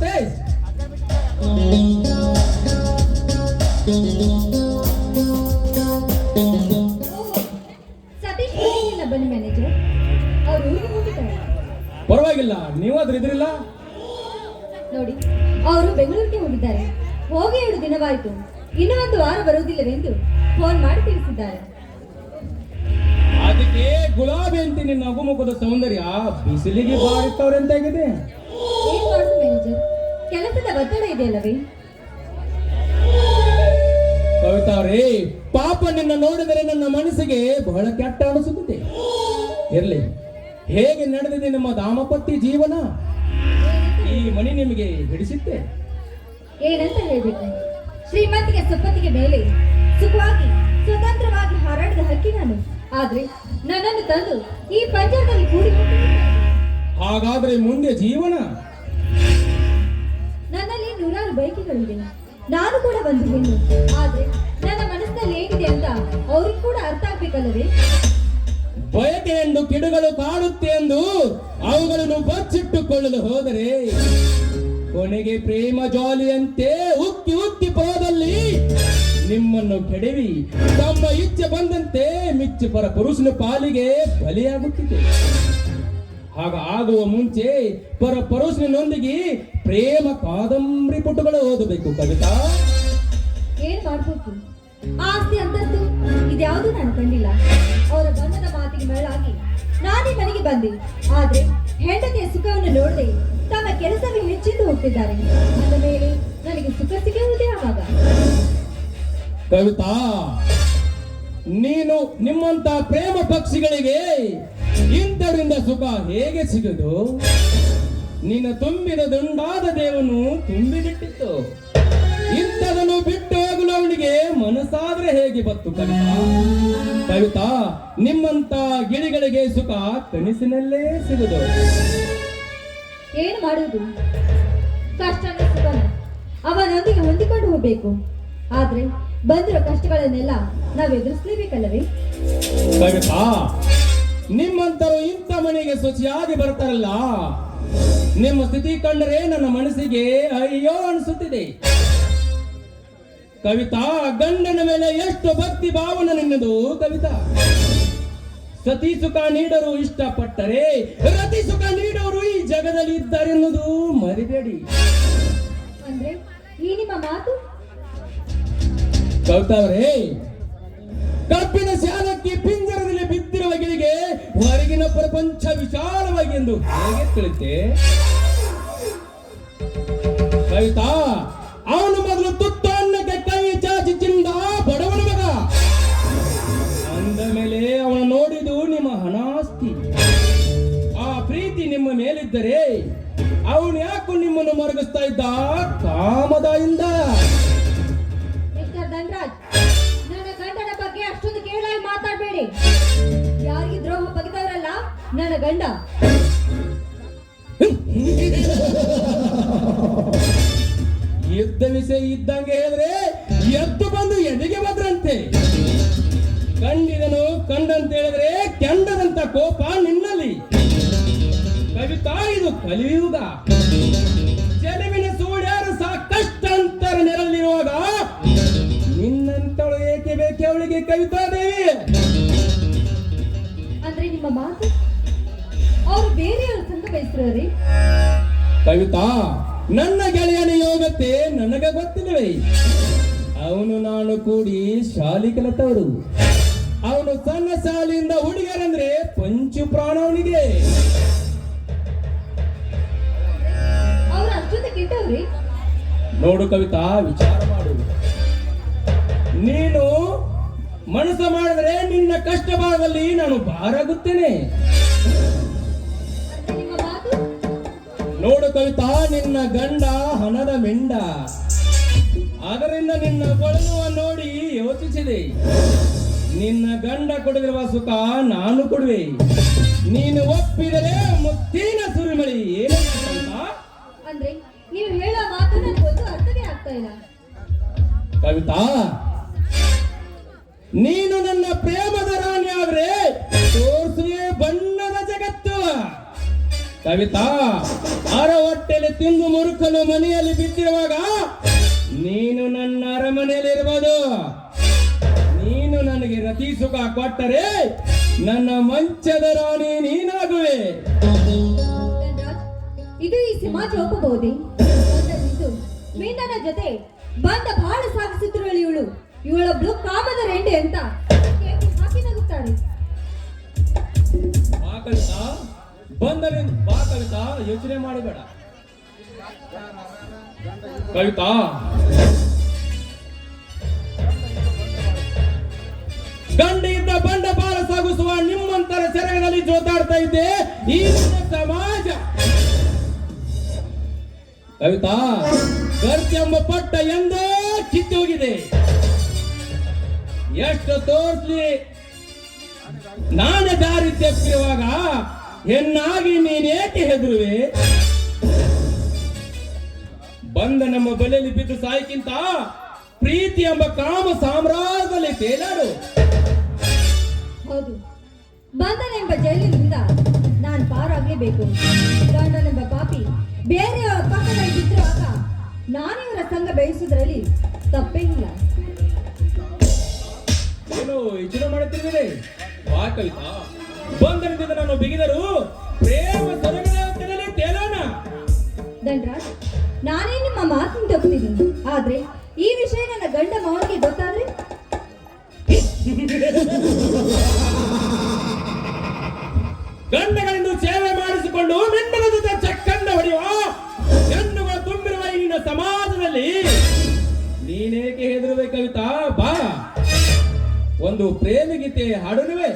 ಸತೀಶ್. ಸತೀಶ್ ಇಲ್ಲ ಬನ್ನಿ ಮ್ಯಾನೇಜರ್, ಅವ್ರು ಊರಿಗೆ ಹೋಗಿದ್ದಾರೆ. ಪರವಾಗಿಲ್ಲ, ನೀವಾದ್ರೂ ಇದ್ರಿಲ್ಲ. ನೋಡಿ, ಅವರು ಬೆಂಗಳೂರಿಗೆ ಹೋಗಿದ್ದಾರೆ. ಹೋಗಿ 2 ದಿನವಾಯಿತು. ಇನ್ನು 1 ವಾರ ಬರುವುದಿಲ್ಲವೆಂದು ಫೋನ್ ಮಾಡಿ ತಿಳಿಸಿದ್ದಾರೆ. ಅದಕ್ಕೆ ಗುಲಾಬಿ ಅಂತ ನಿನ್ನ ನಗುಮುಖದ ಸೌಂದರ್ಯ ಬಿಸಿಲಿಗೆ ಬಾರಿತ್ತವ್ರೆ ಅಂತಾಗಿದೆ. ಏನ್ ಮಾಡುದು ಮ್ಯಾನೇಜರ್, ಕೆಲಸದ ಒತ್ತಡ ಇದೆಯಲ್ಲವೇ? ಕವಿತಾ ಅವರೇ, ಪಾಪ ನಿನ್ನ ನೋಡಿದರೆ ನನ್ನ ಮನಸ್ಸಿಗೆ ಬಹಳ ಕೆಟ್ಟ ಅನಿಸುತ್ತದೆ. ಇರ್ಲಿ, ಹೇಗೆ ನಡೆದಿದೆ ನಿಮ್ಮ ದಾಮಪತ್ಯ ಜೀವನ? ಈ ಮನೆ ನಿಮಗೆ ಹಿಡಿಸಿತ್ತೆ? ಏನಂತ ಹೇಳ್ಬೇಕು, ಶ್ರೀಮಂತಿಗೆ ಸೊಪ್ಪತ್ತಿಗೆ ಮೇಲೆ ಸುಖವಾಗಿ ಸ್ವತಂತ್ರವಾಗಿ ಹಾರಾಡಿದ ಹಕ್ಕಿ ನಾನು. ಆದ್ರೆ ನನ್ನನ್ನು ತಂದು ಈ ಪಂಜರದಲ್ಲಿ ಕೂಡಿ ಹಾಗಾದ್ರೆ ಮುಂದೆ ಜೀವನ? ನನ್ನಲ್ಲಿ 100 ಬಯಕೆಗಳಿವೆ. ನಾನು ಕೂಡ ಒಂದು ಹೆಣ್ಣು. ಆದ್ರೆ ನನ್ನ ಮನಸ್ಸಿನಲ್ಲಿ ಹೇಗಿದೆ ಅಂತ ಅವ್ರಿಗೆ ಕೂಡ ಅರ್ಥ ಆಗ್ಬೇಕಲ್ಲವೇ? ಬಯಕೆ ಎಂದು ಕಿಡುಗಳು ಕಾಡುತ್ತೆ ಎಂದು ಅವುಗಳನ್ನು ಬಚ್ಚಿಟ್ಟುಕೊಳ್ಳಲು ಹೋದರೆ ಕೊನೆಗೆ ಪ್ರೇಮ ಜಾಲಿಯಂತೆ ಉಕ್ಕಿ ಉಕ್ಕಿ ಪೋದಲ್ಲಿ ನಿಮ್ಮನ್ನು ಕೆಡವಿ ತಮ್ಮ ಇಚ್ಛೆ ಬಂದಂತೆ ಮಿಚ್ಚಿ ಪರ ಪುರುಷನ ಪಾಲಿಗೆ ಬಲಿಯಾಗುತ್ತಿದೆ. ಆಗ ಆಗುವ ಮುಂಚೆ ಪರ ಪುರುಷನೊಂದಿಗೆ ಪ್ರೇಮ ಕಾದಂಬರಿ ಪುಟಗಳು ಓದಬೇಕು ಕವಿತಾ. ಏನ್ ಮಾಡ್ಬೇಕು? ಆಸ್ತಿ ಅಂತದ್ದು ಇದ್ಯಾವುದು ನಾನು ಕಂಡಿಲ್ಲ. ಅವರ ಬಂಧನ ಮಾತಿಗೆ ಮರಳಾಗಿ ನಾನೇ ಮನೆಗೆ ಬಂದೆ. ಆದ್ರೆ ಹೆಂಡತಿಯ ಸುಖವನ್ನು ನೋಡದೆ ತಮ್ಮ ಕೆಲಸವೇ ಹೆಚ್ಚಿದ್ದು ಹೋಗ್ತಿದ್ದಾರೆ. ಅಂದ ಮೇಲೆ ನನಗೆ ಸುಖ ಸಿಗುವುದೇ ಆವಾಗ. ಕವಿತಾ, ನೀನು ನಿಮ್ಮಂತ ಪ್ರೇಮ ಪಕ್ಷಿಗಳಿಗೆ ಇಂಥವರಿಂದ ಸುಖ ಹೇಗೆ ಸಿಗುದು? ನಿನ್ನ ತುಂಬಿದ ದುಂಡಾದ ದೇವನು ತುಂಬಿಬಿಟ್ಟಿತ್ತು. ಇಂಥದನ್ನು ಬಿಟ್ಟು ಹೋಗಲು ಅವನಿಗೆ ಮನಸ್ಸಾದ್ರೆ ಹೇಗೆ ಬತ್ತು ಕವಿತಾ? ಕವಿತಾ, ನಿಮ್ಮಂತ ಗಿಳಿಗಳಿಗೆ ಸುಖ ಕನಸಿನಲ್ಲೇ ಸಿಗುದು. ಏನು ಮಾಡುವುದು? ಕಷ್ಟನ ಸುಖನ ಅವನೊಂದಿಗೆ ಹೊಂದಿಕೊಂಡು ಹೋಗ್ಬೇಕು. ಆದ್ರೆ ಬಂದಿರೋ ಕಷ್ಟಗಳನ್ನೆಲ್ಲ ನಾವು ಎದುರಿಸಲೇಬೇಕಲ್ಲವೇ? ಕವಿತಾ, ನಿಮ್ಮಂತರು ಇಂಥ ಮನೆಗೆ ಶುಚಿಯಾಗಿ ಬರ್ತಾರಲ್ಲ, ನಿಮ್ಮ ಸ್ಥಿತಿ ಕಂಡರೆ ನನ್ನ ಮನಸ್ಸಿಗೆ ಅಯ್ಯೋ ಅನಿಸುತ್ತಿದೆ. ಕವಿತಾ, ಗಂಡನ ಮೇಲೆ ಎಷ್ಟು ಭಕ್ತಿ ಭಾವನೆ ನಿನ್ನದು ಕವಿತಾ. ಸತಿ ಸುಖ ನೀಡರು ಇಷ್ಟಪಟ್ಟರೆ ರತಿ ಸುಖ ನೀಡೋರು ಈ ಜಗದಲ್ಲಿ ಇದ್ದಾರೆ ಎನ್ನುವುದು ಮರಿಬೇಡಿ. ಅಂದ್ರೆ ಈ ನಿಮ್ಮ ಮಾತು? ಕವಿತಾ ಅವರೇ, ಕಬ್ಬಿನ ಶಾಲಕ್ಕೆ ಪಿಂಜರದಲ್ಲಿ ಬಿದ್ದಿರುವ ಗಿಳಿಗೆ ಹೊರಗಿನ ಪ್ರಪಂಚ ವಿಶಾಲವಾಗಿ ಎಂದು ಹೇಗೆ ತಿಳಿತೆ? ಕವಿತಾ, ಅವನು ಮೊದಲು ತುತ್ತು ಅನ್ನಕ್ಕೆ ಕೈ ಚಾಚಿ ಚಿಂದ ಬಡವನ ಮಗ. ಅಂದ ಮೇಲೆ ಅವನು ನೋಡಿದು ನಿಮ್ಮ ಹಣಾಸ್ತಿ. ಆ ಪ್ರೀತಿ ನಿಮ್ಮ ಮೇಲಿದ್ದರೆ ಅವನು ಯಾಕೆ ನಿಮ್ಮನ್ನು ಮರಗಿಸ್ತಾ ಇದ್ದ ಕಾಮದಿಂದ? ಮಿಸ್ಟರ್ ಧನರಾಜ್, ನನ್ನ ಗಂಡನ ಬಗ್ಗೆ ಅಷ್ಟೊಂದು ಕೇಳಾಗಿ ಮಾತಾಡಬೇಡಿ. ಯಾರಿಗೆ ದ್ರೋಹ ಬಗೆದವರಲ್ಲ ನನ್ನ ಗಂಡ. ಯುದ್ಧ ವಿಷಯ ಇದ್ದಂಗೆ ಹೇಳಿದ್ರೆ ಎದ್ದು ಬಂದು ಎದೆಗೆ ಬದ್ರಂತೆ. ಕಂಡಿದನು ಕಂಡಂತ ಹೇಳಿದ್ರೆ ಕೆಂಡದಂತ ಕೋಪ ನಿನ್ನಲ್ಲಿ. ಕವಿತಾ, ಇದು ಕಲಿಯುಗ. ಚೆಲುವಿನ ಸೂಳ್ಯಾರು ಸಾಕಷ್ಟಂತರ ನೆರಳಿರುವಾಗ ನಿನ್ನಂತಳು ಏಕೆ ಬೇಕೆ ಅವಳಿಗೆ ಕವಿತಾ ದೇವಿ? ಅಂದ್ರೆ ನಿಮ್ಮ ಮಾತು ಅವರು ಬೇರೆಯವ್ರ ಸಂಘ ಬಯಸ್ರಿ? ಕವಿತಾ, ನನ್ನ ಗೆಳೆಯನ ಯೋಗತೆ ನನಗ ಗೊತ್ತಿಲ್ಲವೇ? ಅವನು ನಾನು ಕೂಡಿ ಶಾಲಿ ಕಲಿತವರು. ಅವನು ಸಣ್ಣ ಶಾಲೆಯಿಂದ ಹುಡುಗರಂದ್ರೆ ಪಂಚು ಪ್ರಾಣ ಅವನಿಗೆ. ಅವ್ರ ಅಷ್ಟೊಂದು ಕೆಟ್ಟವ್ರಿ? ನೋಡು ಕವಿತಾ, ವಿಚಾರ ಮಾಡು. ನೀನು ಮನಸ್ಸು ಮಾಡಿದ್ರೆ ನಿನ್ನ ಕಷ್ಟ ಭಾಗದಲ್ಲಿ ನಾನು ಬಾರಾಗುತ್ತೇನೆ. ನಿಮ್ಮ ಮಾತು? ನೋಡು ಕವಿತಾ, ನಿನ್ನ ಗಂಡ ಹಣದ ಮೆಂಡ. ಅದರಿಂದ ನಿನ್ನ ಕೊಳಲುವ ನೋಡಿ ಯೋಚಿಸಿದೆ. ನಿನ್ನ ಗಂಡ ಕೊಡದಿರುವ ಸುಖ ನಾನು ಕೊಡುವೆ. ನೀನು ಒಪ್ಪಿದರೆ ಮುತ್ತಿನ ಸುರಿಮಳಿ. ಏನು ಅಂದ್ರೆ ನೀವು ಹೇಳೋ ಮಾತು ನನಗೊಂದು ಅರ್ಥವೇ ಆಗ್ತಾ ಇಲ್ಲ. ಕವಿತಾ, ನೀನು ನನ್ನ ಪ್ರೇಮದ ರಾಣಿ ಆದ್ರೆ ತೋರಿಸುವೆ ಬಣ್ಣದ ಜಗತ್ತು. ಕವಿತಾ, ಅರ ಹೊಟ್ಟೆಯಲ್ಲಿ ತಿಂದು ಮುರುಕಲು ಮನೆಯಲ್ಲಿ ಬಿದ್ದಿರುವಾಗ ನೀನು ನನ್ನ ಅರಮನೆಯಲ್ಲಿ ಇರಬಹುದು. ನೀನು ನನಗೆ ರತಿ ಸುಖ ಕೊಟ್ಟರೆ ನನ್ನ ಮಂಚದ ರಾಣಿ ನೀನಾಗುವೆ. ಧನರಾಜ್, ಇದು ಈ ಸಮಾಜ ಒಪ್ಪಬಹುದೇ? ಒಂದರಿಂದು ಮೀನನ ಜೊತೆ ಬಂದ ಬಹಳ ಸಾಗಿಸುತ್ತಿರುವ ಇವಳೊಬ್ಳು ಕಾಮದ ರೆಂಡೆ ಅಂತ ಕೇಕೆ ಹಾಕಿ ನಗುತ್ತಾರೆ. ಬಾ ಕವಿತಾ, ಬಂದರಿಂದ ಬಾ ಕವಿತಾ, ಯೋಚನೆ ಮಾಡಬೇಡ ಕವಿತಾ. ಗಂಡಿಯಿಂದ ಬಂಡ ಬಾಳ ಸಾಗಿಸುವ ನಿಮ್ಮಂತರ ಸೆರಗದಲ್ಲಿ ಜೋತಾಡ್ತಾ ಇದ್ದೆ ಈ ಸಮಾಜ. ಕವಿತಾ, ಗರ್ಜೆಂಬ ಪಟ್ಟ ಎಂದೋ ಕಿತ್ತು ಹೋಗಿದೆ. ಎಷ್ಟು ತೋರ್ಸ್ಲಿ ನಾನೇ ದಾರಿ ತೆಪ್ಪಿರುವಾಗ ಹೆಣ್ಣಾಗಿ ನೀನೇಕೆ ಹೆದರುವೆ? ಬಂದ ನಮ್ಮ ಬಲೆಯಲ್ಲಿ ಬಿದ್ದು ಸಾಯ್ಕಿಂತ ಪ್ರೀತಿ ಎಂಬ ಕಾಮ ಸಾಮ್ರಾಜ್ಯದಲ್ಲಿ ತೇಲಾಡು. ಹೌದು, ಬಂಧನೆಂಬ ಜೈಲಿನಿಂದ ನಾನು ಪಾರಾಗಲೇಬೇಕು. ಗಂಡನೆಂಬ ಪಾಪಿ ಬೇರೆಯವರ ಪಕ್ಕದಲ್ಲಿ ಬಿದ್ದಿರುವಾಗ ನಾನಿವರ ಸಂಘ ಬೆಳೆಸುವುದರಲ್ಲಿ ತಪ್ಪೇ ಇಲ್ಲ. ಏನು ಯೋಚನೆ ಮಾಡುತ್ತಿರುವೆ? ಬಾ ಕವಿತಾ, ಬಂಧನದಿಂದ ನಾನು ಬಿಗಿದರು ಪ್ರೇಮ ಸೊರಗದಲ್ಲಿ ತೇಲಾನ. ಧನರಾಜ್, ನಾನೇ ನಿಮ್ಮ ಮಾತಿನ ತಪ್ಪಿದ್ದೀನಿ, ಆದ್ರೆ ಈ ವಿಷಯ ನನ್ನ ಗಂಡ ಮಾವನಿಗೆ ಗೊತ್ತಾದ್ರೆ ಗಂಡಗಳಿಂದ ಸೇವೆ ಮಾಡಿಸಿಕೊಂಡು ಮಿಂಡಲ ಜೊತೆ ಚಕ್ಕಂದ ಹೊಡೆಯುವ ಹೆಣ್ಣುಗಳ ತುಂಬಿರುವ ಇಲ್ಲಿನ ಸಮಾಜದಲ್ಲಿ ನೀನೇಕೆ ಹೆದರುವೆ ಕವಿತಾ? ಬಾ, ಒಂದು ಪ್ರೇಮ ಗೀತೆ ಹಾಡುನುವೆ.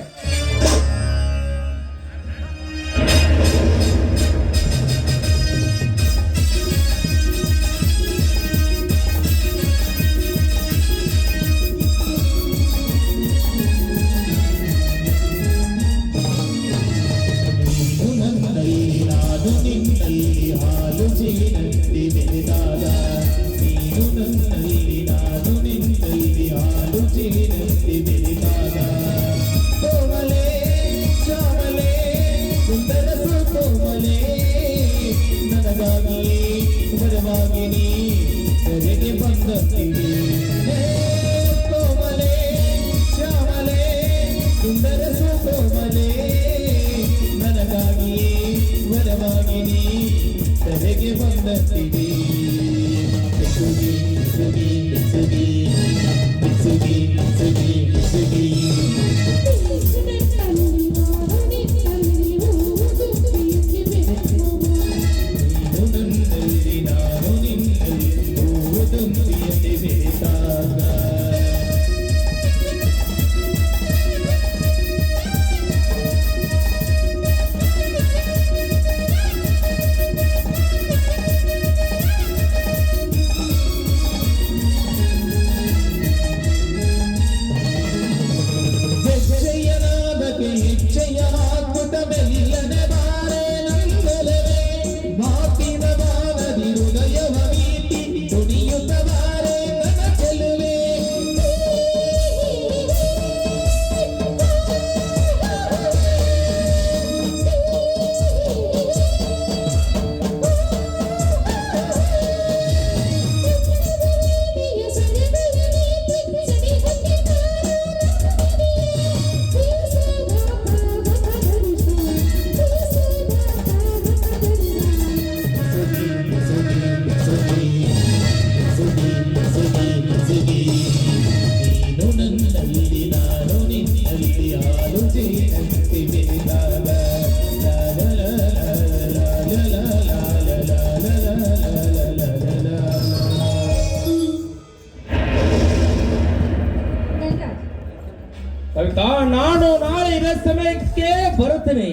ಕವಿತಾ, ನಾನು ನಾಳೆ ಇದೇ ಸಮಯಕ್ಕೆ ಬರುತ್ತೇನೆ.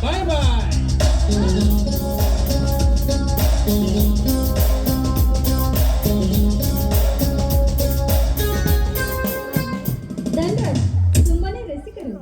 ಬಾಯ್ ಬಾಯ್. ಧನರಾಜ್ ತುಂಬಾನೇ ರಸಿಕರು.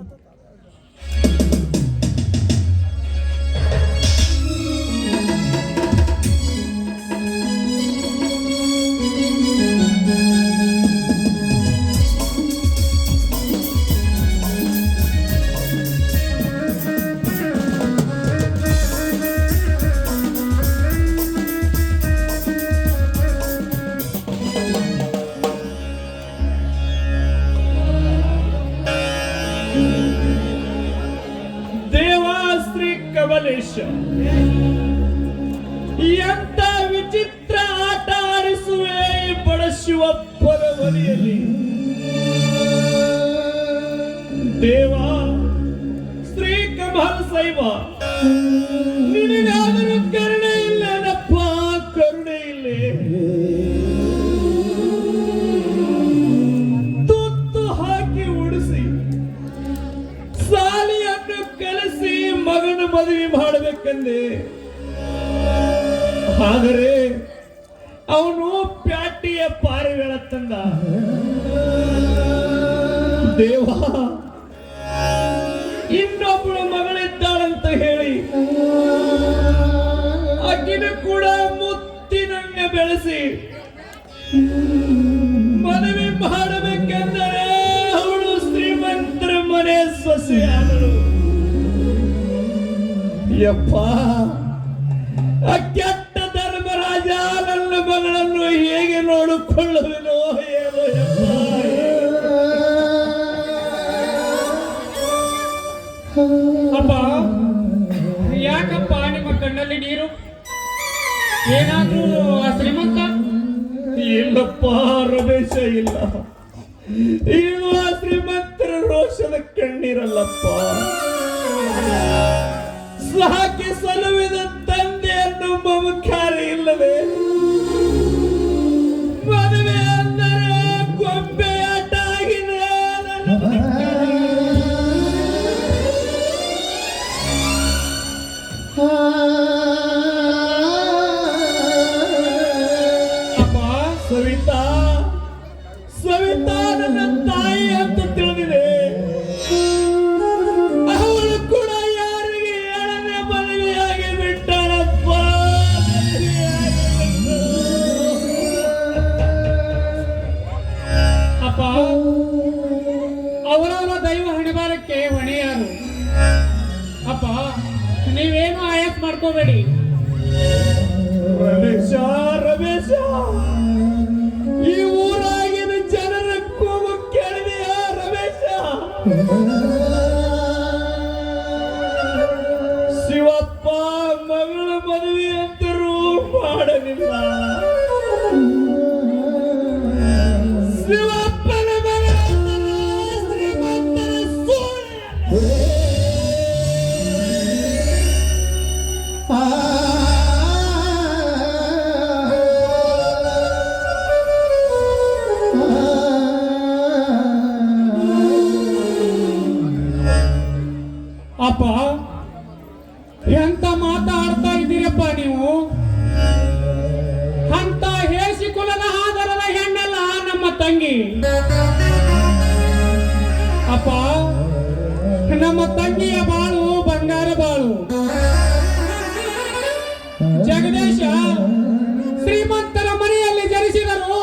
ಎಂತ ವಿಚಿತ್ರ ಆಟ ಆಡಿಸುವೆ ಈ ಬಡಶಿವಪ್ಪನ ಮನೆಯಲ್ಲಿ. ದೇವ ಶ್ರೀ ಕಮಲ್ ಸೈವ, ನಿನಗಾದರೂ ಕರುಣೆ ಇಲ್ಲನಪ್ಪ, ಕರುಣೆ ಇಲ್ಲೇ. ತುತ್ತು ಹಾಕಿ ಉಡಿಸಿ ಸಾಲಿಯನ್ನು ಕಲಿಸಿ ಮಗನ ಮದುವೆ ಮಾಡಬೇಕಂದೆ. ಆದರೆ ಅವನು ಪ್ಯಾಟಿಯ ಪಾರಿಗಳ ತಂದ. ದೇವ, ಇನ್ನೊಬ್ಬಳು ಮಗಳಿದ್ದಾಳಂತ ಹೇಳಿ ಅಕ್ಕಿನ ಕೂಡ ಮುತ್ತಿನಂಗೆ ಬೆಳೆಸಿ ಮದುವೆ ಮಾಡಬೇಕೆಂದರೆ ಅವಳು ಶ್ರೀಮಂತರ ಮನೆ ಸೊಸೆಯಾದಳು. ಯಪ್ಪ, ಆ ಕೆಟ್ಟ ಧರ್ಮರಾಜ ನನ್ನ ಮಗಳನ್ನು ಹೇಗೆ ನೋಡಿಕೊಳ್ಳುವೆನೋ ಏನೋ ಯಪ್ಪ. ಅಪ್ಪ, ಯಾಕಪ್ಪ ನಿಮ್ಮ ಕಣ್ಣಲ್ಲಿ ನೀರು? ಏನಾದ್ರೂ ಆ ಶ್ರೀಮಂತ? ಇಲ್ಲಪ್ಪ ರಮೇಶ, ಇಲ್ಲ. ಇದು ಆ ಶ್ರೀಮಂತರ ರೋಷದ ಕಣ್ಣೀರಲ್ಲಪ್ಪ. ಸಾಕಿ ಸಲುವಿದ ತಂದೆಯನ್ನು ಮಮಕಾರ ಇಲ್ಲವೇ? ಮದುವೆ ಅಂದರೆ ಗೊಂಬೆಯಾಟ ಆಗಿದೆ ಅಪ್ಪ, ಸವಿತಾ, ಸವಿತಾ ನನ್ನ ತಾಯಿ ಅಂತ ತಿಳಿದಿದೆ. ಅವಳು ಕೂಡ ಯಾರಿಗೆ ಹೇಳದೆ ಮದುವೆಯಾಗಿ ಬಿಟ್ಟಳಪ್ಪ. ಅಪ್ಪ, ಅವರವರ ದೈವ ಹಣೆಬಾರಕ್ಕೆ ಹೊಣೆಯಾರು. ಅಪ್ಪ, ನೀವೇನು ಆಯಾಸ ಮಾಡ್ಕೋಬೇಡಿ. ರಮೇಶ, ರಮೇಶ, ಈ ಊರಾಗಿನ ಜನರ ಕೂಗು ಕೇಳಿದೆಯಾ ರಮೇಶ? ಶಿವಪ್ಪ ಮಗಳ ಮದುವೆ ಅಂತರೂ ಮಾಡಲಿಲ್ಲ. ಶಿವಪ್ಪನ ಮಗಳ ಶ್ರೀಮಂತರ ಸೂಳೆ. ಅಪ್ಪ, ಎಂತ ಮಾತಾಡ್ತಾ ಇದ್ದೀರಪ್ಪ ನೀವು? ಅಂತ ಹೇಸಿ ಕುಲದ ಆಧಾರದ ಹೆಣ್ಣಲ್ಲ ನಮ್ಮ ತಂಗಿ. ಅಪ್ಪ, ನಮ್ಮ ತಂಗಿಯ ಬಾಳು ಬಂಗಾರ ಬಾಳು. ಜಗದೀಶ ಶ್ರೀಮಂತರ ಮನೆಯಲ್ಲಿ ಜನಿಸಿದರು,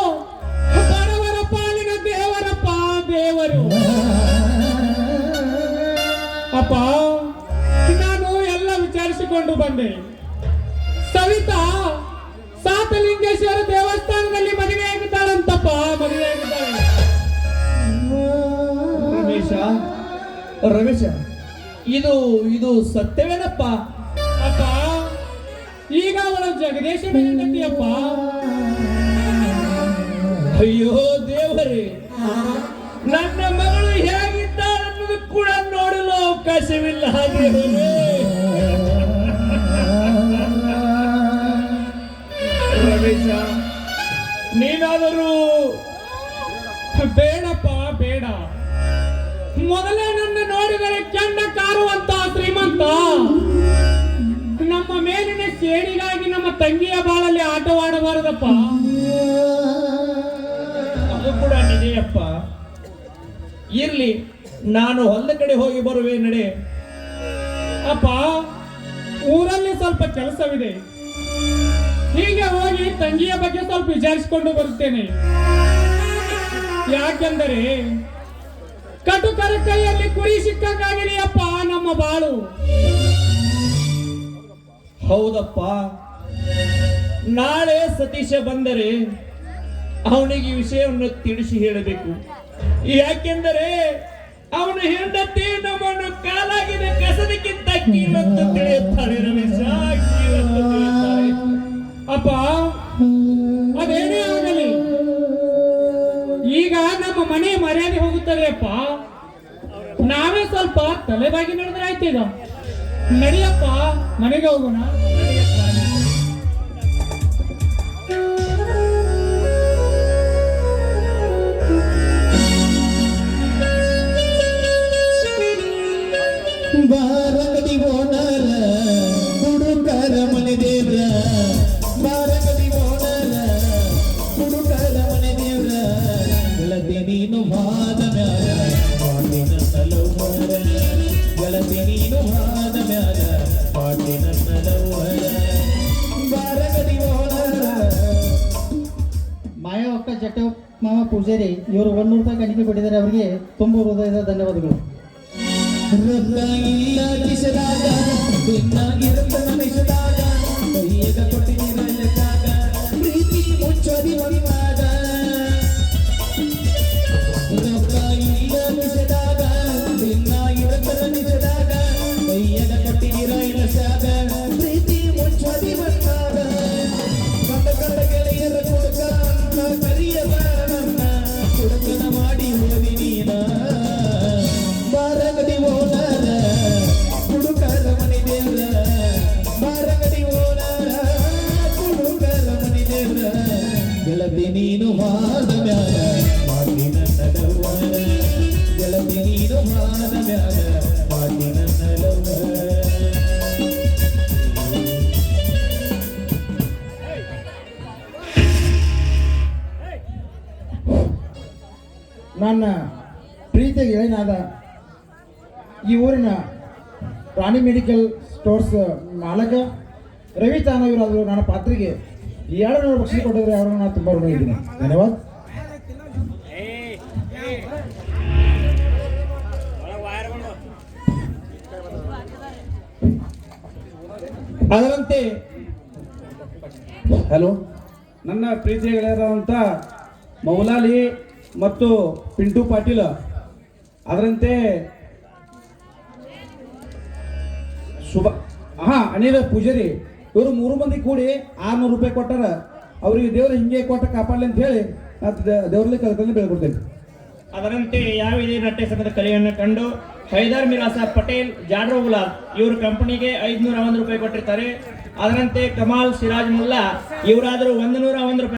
ಬಡವರ ಪಾಲಿನ ದೇವರಪ್ಪ ದೇವರು. ಅಪ್ಪ, ನಾನು ಎಲ್ಲ ವಿಚಾರಿಸಿಕೊಂಡು ಬಂದೆ. ಸವಿತಾ ಸಾತಲಿಂಗೇಶ್ವರ ದೇವಸ್ಥಾನದಲ್ಲಿ ಮದುವೆಯಾಗಿದ್ದಾಳಂತಪ್ಪ, ಮದುವೆಯಾಗಿದ್ದಾಳೆ. ರಮೇಶ, ರಮೇಶ, ಇದು ಇದು ಸತ್ಯವೇನಪ್ಪ? ಅಪ್ಪ, ಈಗ ಅವಳು ಜಗದೀಶನ ಹೆಂಡತಿಯಪ್ಪ. ಅಯ್ಯೋ ದೇವರೇ, ನನ್ನ ಮಗಳು ಹೇಗಿದ್ದಾಳನ್ನೋದು ಕೂಡ ನೋಡಲು ಅವಕಾಶವಿಲ್ಲ. ದೇವರೇ, ರಮೇಶ, ನೀನಾದರೂ ಬೇಡಪ್ಪ, ಬೇಡ. ಮೊದಲೇ ನನ್ನ ನೋಡಿದರೆ ಕೆಂಡ ಕಾರುವಂತ ಶ್ರೀಮಂತ ನಮ್ಮ ಮೇಲಿನ ಸೇಡಿಗಾಗಿ ನಮ್ಮ ತಂಗಿಯ ಬಾಳಲ್ಲಿ ಆಟವಾಡಬಾರದಪ್ಪ. ಅದು ಕೂಡ ನಿಜಯಪ್ಪ. ಇರ್ಲಿ, ನಾನು ಹೊಲದ ಕಡೆ ಹೋಗಿ ಬರುವೆ, ನಡೆ. ಅಪ್ಪ, ಊರಲ್ಲಿ ಸ್ವಲ್ಪ ಕೆಲಸವಿದೆ. ಹೀಗೆ ಹೋಗಿ ತಂಗಿಯ ಬಗ್ಗೆ ಸ್ವಲ್ಪ ವಿಚಾರಿಸಿಕೊಂಡು ಬರುತ್ತೇನೆ. ಯಾಕೆಂದರೆ ಕಟುಕರ ಕೈಯಲ್ಲಿ ಕುರಿ ಸಿಕ್ಕಂಗಾಗಿದೆಯಪ್ಪ ನಮ್ಮ ಬಾಳು. ಹೌದಪ್ಪ, ನಾಳೆ ಸತೀಶ ಬಂದರೆ ಅವನಿಗೆ ಈ ವಿಷಯವನ್ನು ತಿಳಿಸಿ ಹೇಳಬೇಕು. ಯಾಕೆಂದರೆ ಅವನ ಹೆಂಡತಿ ನಮ್ಮನ್ನು ಕಾಲಾಗಿನ ಕಸದಕ್ಕಿಂತ ಕೀಳಂತ ತಿಳಿಯುತ್ತಾಳೆ ರಮೇಶ, ಕೀಳಂತ ತಿಳಿಯುತ್ತಾಳೆ. ಅಪ್ಪ ಅದೇನೇ ಆಗಲಿ, ಈಗ ನಮ್ಮ ಮನೆ ಮರ್ಯಾದೆ ಹೋಗುತ್ತದೆ ಅಪ್ಪ. ನಾವೇ ಸ್ವಲ್ಪ ತಲೆಬಾಗಿ ನಡೆದ್ರೆ ಆಯ್ತು. ಈಗ ನಡಿಯಪ್ಪ, ಮನೆಗೆ ಹೋಗೋಣ. ಬಾರಗದಿ ಓನರ ಹುಡುಗರ ಮನೆ ದೇವ್ರ, ಬಾರಗದಿ ಓನರ ಹುಡುಗರ ಮನೆ ದೇವ್ರ, ಗೆಳತಿ ನೀನು ಮಾದ ಮ್ಯಾಲ ಪಾಟಿ ನನ್ನ ಲವ್ವರ, ಗೆಳತಿ ನೀನು ಮಾದ ಮ್ಯಾಲ ಪಾಟಿ ನನ್ನ ಲವ್ವರ, ಬಾರಗದಿ ಓನರ. ಮಾಯಾ ಅಕ್ಕ ಜಟ್ಟ ಮಾವ ಪೂಜಾರಿ ಇವರು 100 ರೂಪಾಯಿ ಕಾಣಿಕೆ ಕೊಟ್ಟಿದ್ದಾರೆ. ಅವರಿಗೆ ತುಂಬ ಹೃದಯದ ಧನ್ಯವಾದಗಳು. ರೊಕ್ಕ ಇಲ್ಲ ಕಿಸದಾಗ, ದಿನ ಇರುತ್ತನ ಮಿಸದಾಗ, ಕೈಯಾಗ ಕೊಟ್ಟಿದ್ದೀರ ಲೆಕ್ಕಾಗ, ಪ್ರೀತಿ ಮುಚ್ಚೋದಿ ಮರಿವಾಗ. ರೊಕ್ಕ ಇಲ್ಲ ಕಿಸದಾಗ, ದಿನ ಇರುತ್ತನ ಮಿಸದಾಗ, ಕೈಯಾಗ ಕೊಟ್ಟಿದ್ದೀರ ಲೆಕ್ಕಾಗ, ಪ್ರೀತಿ ಮುಚ್ಚೋದಿ ಮರಿವಾಗ. ಕಂಡ ಕಂಡ ಗೆಳೆಯರ ಕುಡುಕ ಅಂತ ಕರಿಯದ ನನ್ನ, ಕುಡುಕನ ಮಾಡಿ ಉಳವಿ ನೀನ. ಬಾರಗದಿ ಓನರ ಹುಡುಗರ ಮನೆ ದೇವ್ರ, ಬಾರಗದಿ ಓನರ ಹುಡುಗರ ಮನೆ ದೇವ್ರ, ಗೆಳತಿ ನೀನು ಮಾದ ಮ್ಯಾಲ ಮಾಡಿ ನನ್ನ ಲವ್ವರ, ಗೆಳತಿ ನೀನು ಮಾದ ಮ್ಯಾಲ ಮಾಡಿ ನನ್ನ ಲವ್ವರ. ನನ್ನ ಪ್ರೀತಿಯ ಗೆಳೆಯನಾದ ಈ ಊರಿನ ಪ್ರಾಣಿ ಮೆಡಿಕಲ್ ಸ್ಟೋರ್ಸ್ ಮಾಲಕ ರವಿ ತಾನವರಾದರು ನನ್ನ ಪಾತ್ರೆಗೆ 200 ಬಕ್ಷಿ ಕೊಟ್ಟಿದ್ರೆ ಅವರನ್ನು ನಾನು ತುಂಬ ಋಣ ಇದ್ದೀನಿ. ಧನ್ಯವಾದ. ಅದರಂತೆ ಹಲೋ, ನನ್ನ ಪ್ರೀತಿಯ ಗೆಳೆಯರಾದಂಥ ಮೌಲಾಲಿ ಮತ್ತು ಪಿಂಟು ಪಾಟೀಲ್, ಅದರಂತೆ ಅನಿಲ ಪೂಜಾರಿ, ಇವರು 3 ಮಂದಿ ಕೂಡಿ 600 ರೂಪಾಯಿ ಕೊಟ್ಟಾರ. ಅವ್ರಿಗೆ ದೇವ್ರು ಹಿಂಗೆ ಕೊಟ್ಟ ಕಾಪಾಡಲಿ ಅಂತ ಹೇಳಿ ದೇವ್ರಲ್ಲಿ ಕಲ್ಕೊಂಡು ಬೆಳ್ಕೊಡ್ತೇನೆ. ಅದರಂತೆ ಯಾವುದೇ ನಟ್ಟೆ ಸಂಘದ ಕಲೆಯನ್ನು ಕಂಡು ಹೈದರ್ ಮಿರಾಸ ಪಟೇಲ್ ಜಾಡ್ರೋ ಗುಲಾಬ್ ಇವರು ಕಂಪನಿಗೆ 501 ರೂಪಾಯಿ ಕೊಟ್ಟಿರ್ತಾರೆ. ಅದರಂತೆ ಕಮಾಲ್ ಸಿರಾಜ್ ಮುಲ್ಲಾ ಇವರಾದರೂ 101 ರೂಪಾಯಿ